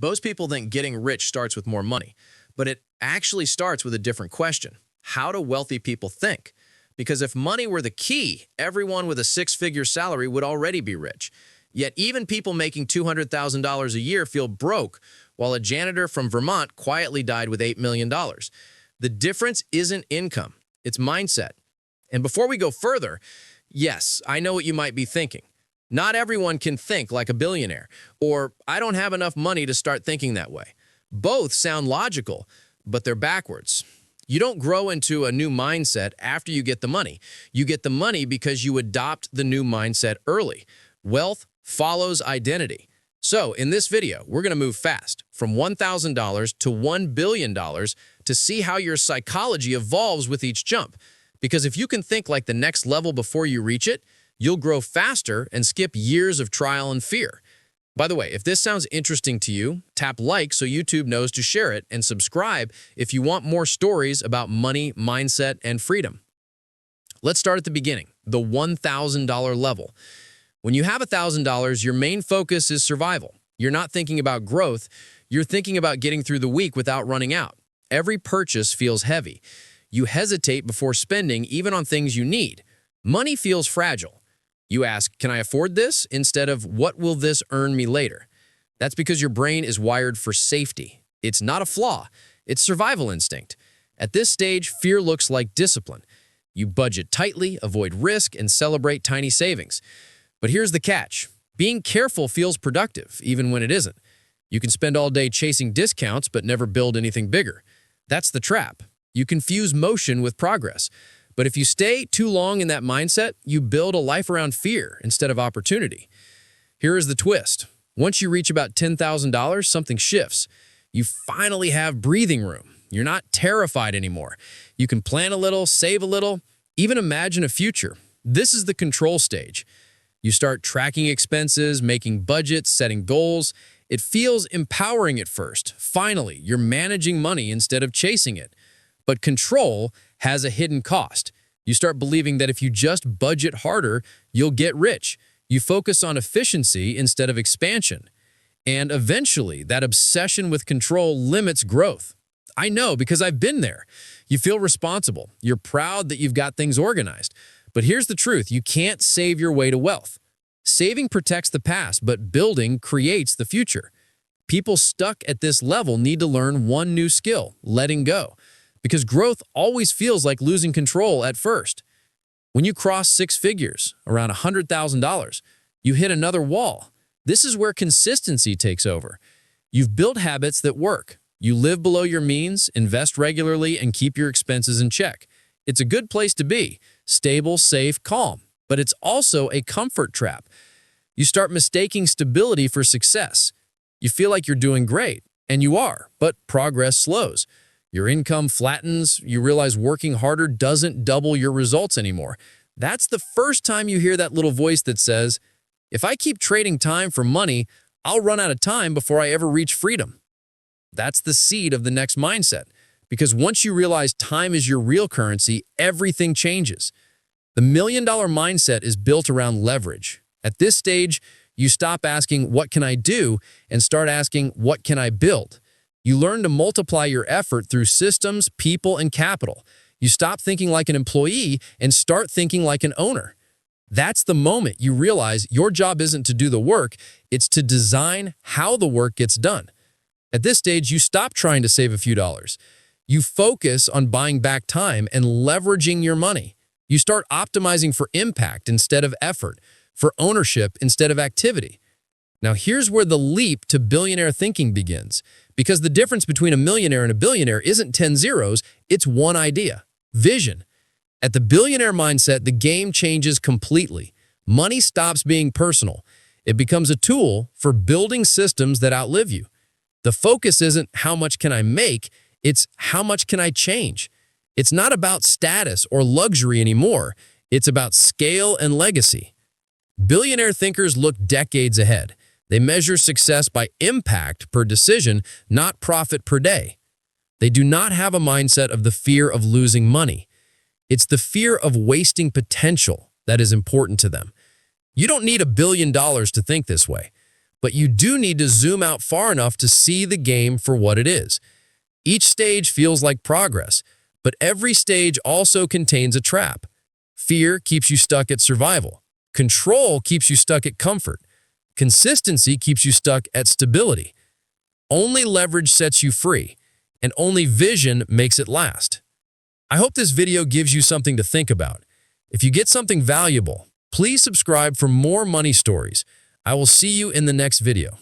Most people think getting rich starts with more money, but it actually starts with a different question. How do wealthy people think? Because if money were the key, everyone with a six-figure salary would already be rich. Yet even people making $200,000 a year feel broke, while a janitor from Vermont quietly died with $8 million. The difference isn't income, it's mindset. And before we go further, yes, I know what you might be thinking. Not everyone can think like a billionaire, or I don't have enough money to start thinking that way. Both sound logical, but they're backwards. You don't grow into a new mindset after you get the money. You get the money because you adopt the new mindset early. Wealth follows identity. So in this video, we're going to move fast from $1,000 to $1 billion to see how your psychology evolves with each jump. Because if you can think like the next level before you reach it, you'll grow faster and skip years of trial and fear. By the way, if this sounds interesting to you, tap like so YouTube knows to share it, and subscribe if you want more stories about money, mindset, and freedom. Let's start at the beginning, the $1,000 level. When you have $1,000, your main focus is survival. You're not thinking about growth, you're thinking about getting through the week without running out. Every purchase feels heavy. You hesitate before spending even on things you need. Money feels fragile. You ask, can I afford this? Instead of, what will this earn me later? That's because your brain is wired for safety. It's not a flaw, it's survival instinct. At this stage, fear looks like discipline. You budget tightly, avoid risk, and celebrate tiny savings. But here's the catch. Being careful feels productive, even when it isn't. You can spend all day chasing discounts, but never build anything bigger. That's the trap. You confuse motion with progress. But if you stay too long in that mindset, you build a life around fear instead of opportunity. Here is the twist. Once you reach about $10,000, something shifts. You finally have breathing room. You're not terrified anymore. You can plan a little, save a little, even imagine a future. This is the control stage. You start tracking expenses, making budgets, setting goals. It feels empowering at first. Finally, you're managing money instead of chasing it. But control has a hidden cost. You start believing that if you just budget harder, you'll get rich. You focus on efficiency instead of expansion. And eventually, that obsession with control limits growth. I know because I've been there. You feel responsible. You're proud that you've got things organized. But here's the truth. You can't save your way to wealth. Saving protects the past, but building creates the future. People stuck at this level need to learn one new skill, letting go. Because growth always feels like losing control at first. When you cross six figures, around $100,000, you hit another wall. This is where consistency takes over. You've built habits that work. You live below your means, invest regularly, and keep your expenses in check. It's a good place to be, stable, safe, calm. But it's also a comfort trap. You start mistaking stability for success. You feel like you're doing great, and you are, but progress slows. Your income flattens, you realize working harder doesn't double your results anymore. That's the first time you hear that little voice that says, if I keep trading time for money, I'll run out of time before I ever reach freedom. That's the seed of the next mindset, because once you realize time is your real currency, everything changes. The million-dollar mindset is built around leverage. At this stage, you stop asking, what can I do, and start asking, what can I build? You learn to multiply your effort through systems, people, and capital. You stop thinking like an employee and start thinking like an owner. That's the moment you realize your job isn't to do the work, it's to design how the work gets done. At this stage, you stop trying to save a few dollars. You focus on buying back time and leveraging your money. You start optimizing for impact instead of effort, for ownership instead of activity. Now here's where the leap to billionaire thinking begins. Because the difference between a millionaire and a billionaire isn't 10 zeros, it's one idea, vision. At the billionaire mindset, the game changes completely. Money stops being personal. It becomes a tool for building systems that outlive you. The focus isn't how much can I make, it's how much can I change. It's not about status or luxury anymore. It's about scale and legacy. Billionaire thinkers look decades ahead. They measure success by impact per decision, not profit per day. They do not have a mindset of the fear of losing money. It's the fear of wasting potential that is important to them. You don't need $1 billion to think this way. But you do need to zoom out far enough to see the game for what it is. Each stage feels like progress, but every stage also contains a trap. Fear keeps you stuck at survival. Control keeps you stuck at comfort. Consistency keeps you stuck at stability. Only leverage sets you free, and only vision makes it last. I hope this video gives you something to think about. If you get something valuable, please subscribe for more money stories. I will see you in the next video.